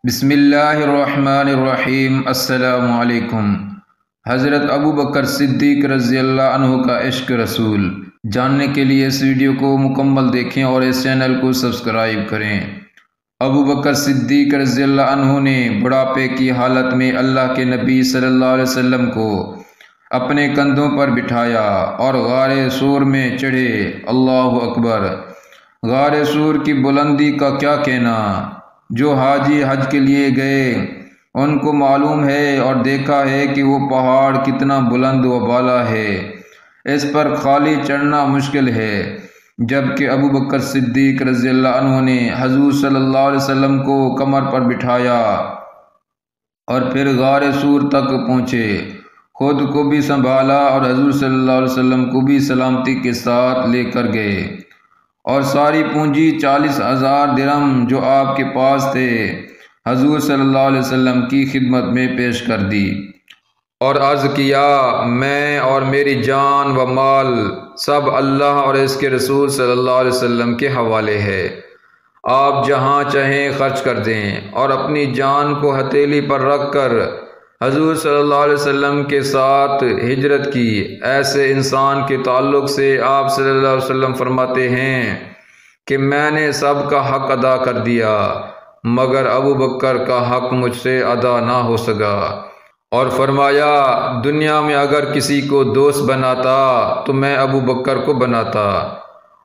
بسم اللہ الرحمن الرحیم۔ السلام علیکم۔ حضرت ابو بکر صدیق رضی اللہ عنہ کا عشق رسول جاننے کے لیے اس ویڈیو کو مکمل دیکھیں اور اس چینل کو سبسکرائب کریں۔ ابو بکر صدیق رضی اللہ عنہ نے بڑھاپے کی حالت میں اللہ کے نبی صلی اللہ علیہ وسلم کو اپنے کندھوں پر بٹھایا اور غار سور میں چڑھے۔ اللہ اکبر! غار سور کی بلندی کا کیا کہنا! جو حاجی حج کے لیے گئے ان کو معلوم ہے اور دیکھا ہے کہ وہ پہاڑ کتنا بلند و بالا ہے، اس پر خالی چڑھنا مشکل ہے۔ جبکہ ابو بکر صدیق رضی اللہ عنہ نے حضور صلی اللہ علیہ وسلم کو کمر پر بٹھایا اور پھر غار سور تک پہنچے، خود کو بھی سنبھالا اور حضور صلی اللہ علیہ وسلم کو بھی سلامتی کے ساتھ لے کر گئے، اور ساری پونجی 40,000 درہم جو آپ کے پاس تھے حضور صلی اللہ علیہ وسلم کی خدمت میں پیش کر دی، اور عرض کیا میں اور میری جان و مال سب اللہ اور اس کے رسول صلی اللہ علیہ وسلم کے حوالے ہے، آپ جہاں چاہیں خرچ کر دیں، اور اپنی جان کو ہتھیلی پر رکھ کر حضور صلی اللہ علیہ وسلم کے ساتھ ہجرت کی۔ ایسے انسان کے تعلق سے آپ صلی اللہ علیہ وسلم فرماتے ہیں کہ میں نے سب کا حق ادا کر دیا مگر ابو بکر کا حق مجھ سے ادا نہ ہو سکا، اور فرمایا دنیا میں اگر کسی کو دوست بناتا تو میں ابو بکر کو بناتا۔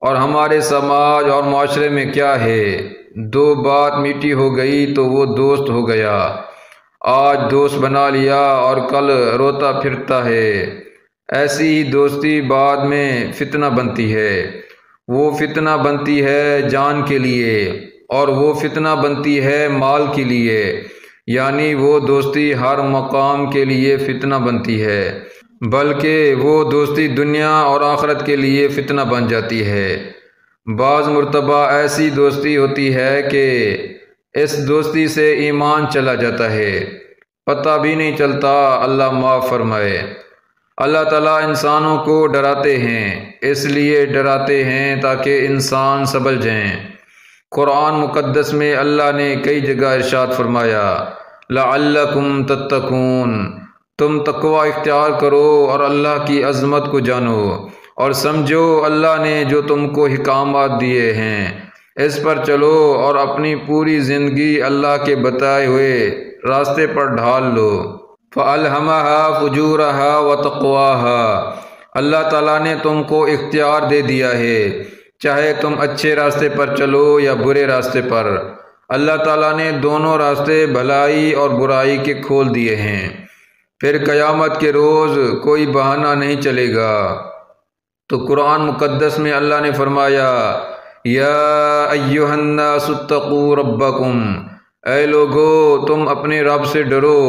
اور ہمارے سماج اور معاشرے میں کیا ہے، دو بات میٹھی ہو گئی تو وہ دوست ہو گیا، آج دوست بنا لیا اور کل روتا پھرتا ہے۔ ایسی ہی دوستی بعد میں فتنہ بنتی ہے، وہ فتنہ بنتی ہے جان کے لیے، اور وہ فتنہ بنتی ہے مال کے لیے، یعنی وہ دوستی ہر مقام کے لیے فتنہ بنتی ہے، بلکہ وہ دوستی دنیا اور آخرت کے لیے فتنہ بن جاتی ہے۔ بعض مرتبہ ایسی دوستی ہوتی ہے کہ اس دوستی سے ایمان چلا جاتا ہے، پتہ بھی نہیں چلتا، اللہ معاف فرمائے۔ اللہ تعالیٰ انسانوں کو ڈراتے ہیں، اس لیے ڈراتے ہیں تاکہ انسان سنبھل جائیں۔ قرآن مقدس میں اللہ نے کئی جگہ ارشاد فرمایا لعلکم تتقون، تم تقوی اختیار کرو اور اللہ کی عظمت کو جانو، اور سمجھو اللہ نے جو تم کو احکامات دیے ہیں اس پر چلو اور اپنی پوری زندگی اللہ کے بتائے ہوئے راستے پر ڈھال لو۔ فَأَلْهَمَهَا فُجُورَهَا وَتَقْوَاهَا، اللہ تعالیٰ نے تم کو اختیار دے دیا ہے، چاہے تم اچھے راستے پر چلو یا برے راستے پر، اللہ تعالیٰ نے دونوں راستے بھلائی اور برائی کے کھول دیے ہیں۔ پھر قیامت کے روز کوئی بہانہ نہیں چلے گا۔ تو قرآن مقدس میں اللہ نے فرمایا یا ایھا الناس اتقوا ربکم، اے لوگو تم اپنے رب سے ڈرو،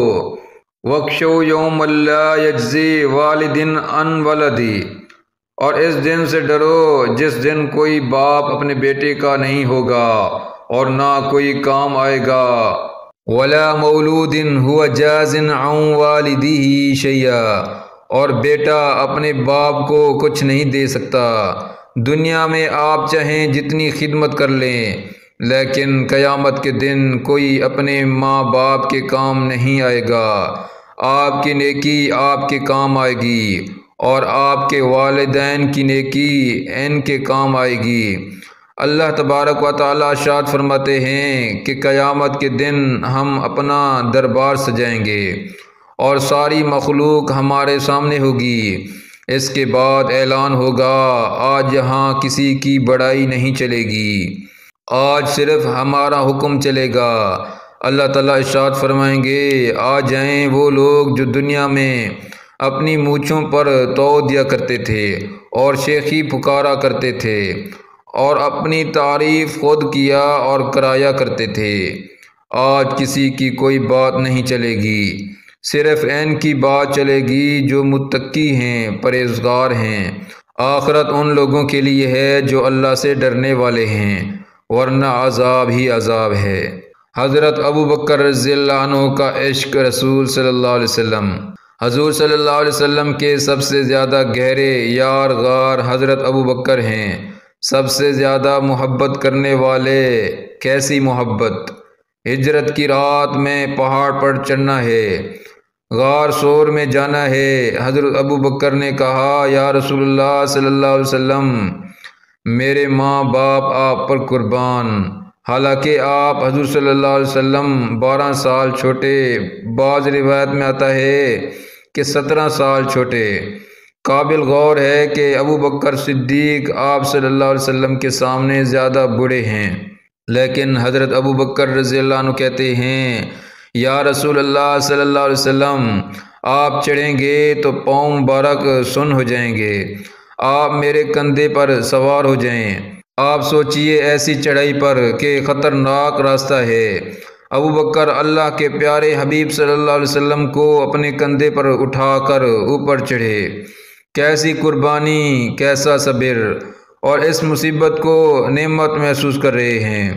واخشوا یوما لا یجزی والد عن ولدہ، اور اس دن سے ڈرو جس دن کوئی باپ اپنے بیٹے کا نہیں ہوگا اور نہ کوئی کام آئے گا، ولا مولود هو جاز عن والدہ شیئا، اور بیٹا اپنے باپ کو کچھ نہیں دے سکتا۔ دنیا میں آپ چاہیں جتنی خدمت کر لیں، لیکن قیامت کے دن کوئی اپنے ماں باپ کے کام نہیں آئے گا، آپ کی نیکی آپ کے کام آئے گی اور آپ کے والدین کی نیکی ان کے کام آئے گی۔ اللہ تبارک و تعالیٰ ارشاد فرماتے ہیں کہ قیامت کے دن ہم اپنا دربار سجائیں گے اور ساری مخلوق ہمارے سامنے ہوگی، اس کے بعد اعلان ہوگا آج یہاں کسی کی بڑائی نہیں چلے گی، آج صرف ہمارا حکم چلے گا۔ اللہ تعالیٰ ارشاد فرمائیں گے آ جائیں وہ لوگ جو دنیا میں اپنی مونچھوں پر تو دیا کرتے تھے اور شیخی پکارا کرتے تھے اور اپنی تعریف خود کیا اور کرایا کرتے تھے، آج کسی کی کوئی بات نہیں چلے گی، صرف ان کی بات چلے گی جو متقی ہیں، پرہیزگار ہیں۔ آخرت ان لوگوں کے لیے ہے جو اللہ سے ڈرنے والے ہیں، ورنہ عذاب ہی عذاب ہے۔ حضرت ابو بکر رضی اللہ عنہ کا عشق رسول صلی اللہ علیہ وسلم۔ حضور صلی اللہ علیہ وسلم کے سب سے زیادہ گہرے یار غار حضرت ابو بکر ہیں، سب سے زیادہ محبت کرنے والے۔ کیسی محبت! ہجرت کی رات میں پہاڑ پر چڑھنا ہے، غار ثور میں جانا ہے۔ حضرت ابو بکر نے کہا، یا رسول اللہ صلی اللہ علیہ وسلم، میرے ماں باپ آپ پر قربان، حالانکہ آپ حضور صلی اللہ علیہ وسلم 12 سال چھوٹے، بعض روایت میں آتا ہے کہ 17 سال چھوٹے۔ قابل غور ہے کہ ابو بکر صدیق آپ صلی اللہ علیہ وسلم کے سامنے زیادہ بوڑھے ہیں، لیکن حضرت ابو بکر رضی اللہ عنہ کہتے ہیں، یا رسول اللہ صلی اللہ علیہ وسلم، آپ چڑھیں گے تو پاؤں مبارک سن ہو جائیں گے، آپ میرے کندھے پر سوار ہو جائیں۔ آپ سوچئے ایسی چڑھائی پر کہ خطرناک راستہ ہے، ابو بکر اللہ کے پیارے حبیب صلی اللہ علیہ وسلم کو اپنے کندھے پر اٹھا کر اوپر چڑھے۔ کیسی قربانی، کیسا صبر، اور اس مصیبت کو نعمت محسوس کر رہے ہیں۔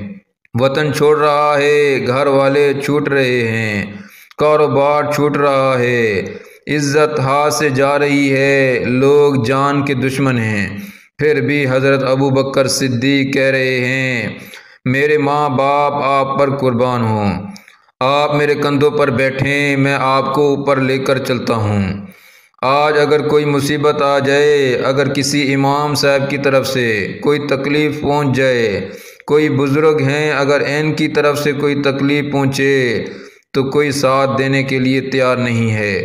وطن چھوڑ رہا ہے، گھر والے چھوٹ رہے ہیں، کاروبار چھوٹ رہا ہے، عزت ہاتھ سے جا رہی ہے، لوگ جان کے دشمن ہیں، پھر بھی حضرت ابو بکر صدیق کہہ رہے ہیں، میرے ماں باپ آپ پر قربان ہوں، آپ میرے کندھوں پر بیٹھیں، میں آپ کو اوپر لے کر چلتا ہوں۔ آج اگر کوئی مصیبت آ جائے، اگر کسی امام صاحب کی طرف سے کوئی تکلیف پہنچ جائے، کوئی بزرگ ہیں اگر ان کی طرف سے کوئی تکلیف پہنچے تو کوئی ساتھ دینے کے لیے تیار نہیں ہے،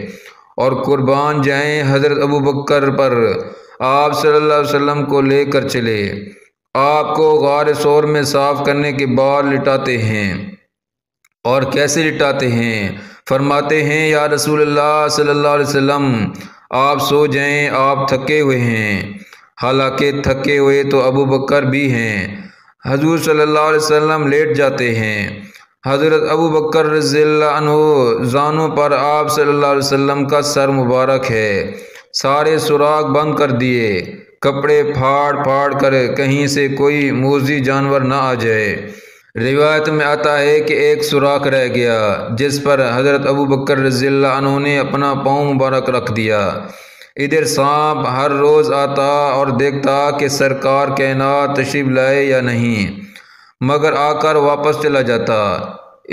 اور قربان جائیں حضرت ابو بکر پر، آپ صلی اللہ علیہ وسلم کو لے کر چلے، آپ کو غار ثور میں صاف کرنے کے بعد لٹاتے ہیں۔ اور کیسے لٹاتے ہیں؟ فرماتے ہیں، یا رسول اللہ صلی اللہ علیہ وسلم، آپ سو جائیں، آپ تھکے ہوئے ہیں، حالانکہ تھکے ہوئے تو ابو بکر بھی ہیں۔ حضور صلی اللہ علیہ وسلم لیٹ جاتے ہیں، حضرت ابو بکر رضی اللہ عنہ زانوں پر آپ صلی اللہ علیہ وسلم کا سر مبارک ہے، سارے سوراخ بند کر دیے، کپڑے پھاڑ پھاڑ کر کہیں سے کوئی موذی جانور نہ آ جائے۔ روایت میں آتا ہے کہ ایک سوراخ رہ گیا جس پر حضرت ابو بکر رضی اللہ عنہ نے اپنا پاؤں مبارک رکھ دیا۔ ادھر سانپ ہر روز آتا اور دیکھتا کہ سرکار کائنات تشریف لائے یا نہیں، مگر آ کر واپس چلا جاتا۔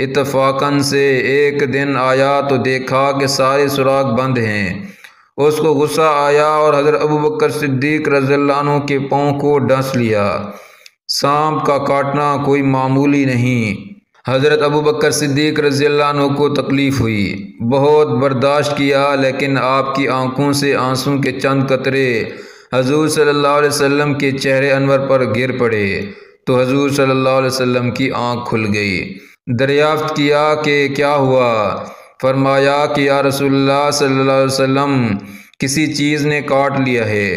اتفاقاً سے ایک دن آیا تو دیکھا کہ سارے سوراخ بند ہیں، اس کو غصہ آیا اور حضرت ابو بکر صدیق رضی اللہ عنہ کے پاؤں کو ڈس لیا۔ سانپ کا کاٹنا کوئی معمولی نہیں۔ حضرت ابو بکر صدیق رضی اللہ عنہ کو تکلیف ہوئی، بہت برداشت کیا، لیکن آپ کی آنکھوں سے آنسوں کے چند قطرے حضور صلی اللہ علیہ وسلم کے چہرے انور پر گر پڑے تو حضور صلی اللہ علیہ وسلم کی آنکھ کھل گئی۔ دریافت کیا کہ کیا ہوا؟ فرمایا کہ یا رسول اللہ صلی اللہ علیہ وسلم، کسی چیز نے کاٹ لیا ہے۔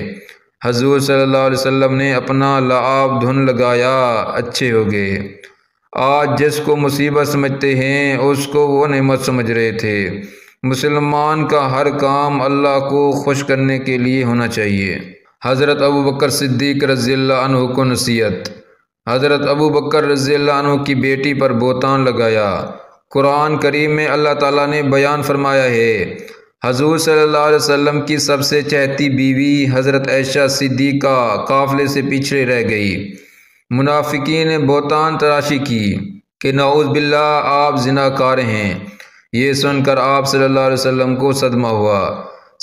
حضور صلی اللہ علیہ وسلم نے اپنا لعاب دھن لگایا، اچھے ہو گئے۔ آج جس کو مصیبت سمجھتے ہیں اس کو وہ نعمت سمجھ رہے تھے۔ مسلمان کا ہر کام اللہ کو خوش کرنے کے لیے ہونا چاہیے۔ حضرت ابو بکر صدیق رضی اللہ عنہ کو نصیحت۔ حضرت ابو بکر رضی اللہ عنہ کی بیٹی پر بہتان لگایا۔ قرآن کریم میں اللہ تعالیٰ نے بیان فرمایا ہے، حضور صلی اللہ علیہ وسلم کی سب سے چہتی بیوی حضرت عائشہ صدیقہ قافلے سے پیچھے رہ گئی۔ منافقین نے بہتان تراشی کی کہ نعوذ باللہ آپ زناکار ہیں۔ یہ سن کر آپ صلی اللہ علیہ وسلم کو صدمہ ہوا۔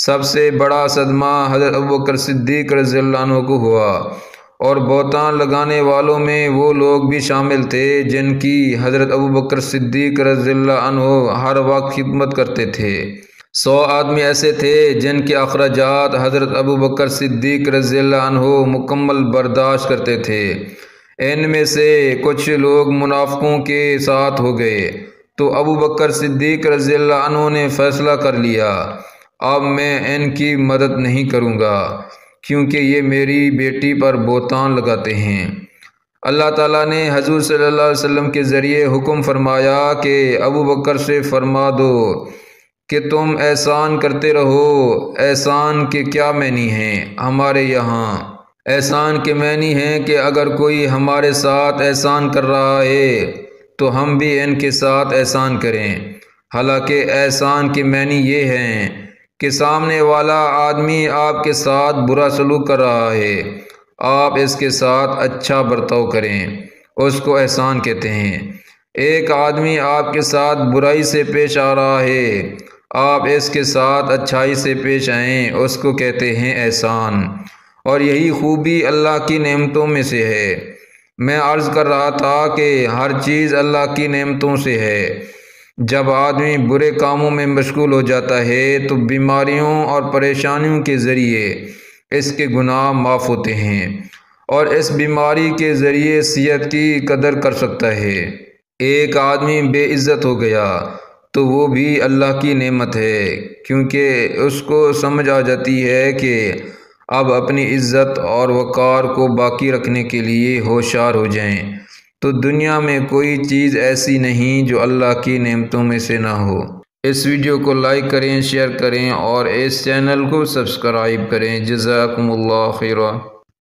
سب سے بڑا صدمہ حضرت ابو بکر صدیق رضی اللہ عنہ کو ہوا، اور بہتان لگانے والوں میں وہ لوگ بھی شامل تھے جن کی حضرت ابو بکر صدیق رضی اللہ عنہ ہر وقت خدمت کرتے تھے۔ 100 آدمی ایسے تھے جن کے اخراجات حضرت ابو بکر صدیق رضی اللہ عنہ مکمل برداشت کرتے تھے۔ ان میں سے کچھ لوگ منافقوں کے ساتھ ہو گئے تو ابو بکر صدیق رضی اللہ عنہ نے فیصلہ کر لیا، اب میں ان کی مدد نہیں کروں گا، کیونکہ یہ میری بیٹی پر بہتان لگاتے ہیں۔ اللہ تعالیٰ نے حضور صلی اللہ علیہ وسلم کے ذریعے حکم فرمایا کہ ابو بکر سے فرما دو کہ تم احسان کرتے رہو۔ احسان کے کیا معنی ہیں ہمارے یہاں؟ احسان کے معنی ہیں کہ اگر کوئی ہمارے ساتھ احسان کر رہا ہے تو ہم بھی ان کے ساتھ احسان کریں۔ حالانکہ احسان کے معنی یہ ہیں کہ سامنے والا آدمی آپ کے ساتھ برا سلوک کر رہا ہے، آپ اس کے ساتھ اچھا برتاؤ کریں، اس کو احسان کہتے ہیں۔ ایک آدمی آپ کے ساتھ برائی سے پیش آ رہا ہے، آپ اس کے ساتھ اچھائی سے پیش آئیں، اس کو کہتے ہیں احسان، اور یہی خوبی اللہ کی نعمتوں میں سے ہے۔ میں عرض کر رہا تھا کہ ہر چیز اللہ کی نعمتوں سے ہے۔ جب آدمی برے کاموں میں مشغول ہو جاتا ہے تو بیماریوں اور پریشانیوں کے ذریعے اس کے گناہ معاف ہوتے ہیں، اور اس بیماری کے ذریعے صحت کی قدر کر سکتا ہے۔ ایک آدمی بے عزت ہو گیا تو وہ بھی اللہ کی نعمت ہے، کیونکہ اس کو سمجھ آ جاتی ہے کہ اب اپنی عزت اور وقار کو باقی رکھنے کے لیے ہوشیار ہو جائیں۔ تو دنیا میں کوئی چیز ایسی نہیں جو اللہ کی نعمتوں میں سے نہ ہو۔ اس ویڈیو کو لائک کریں، شیئر کریں اور اس چینل کو سبسکرائب کریں۔ جزاکم اللہ خیرا۔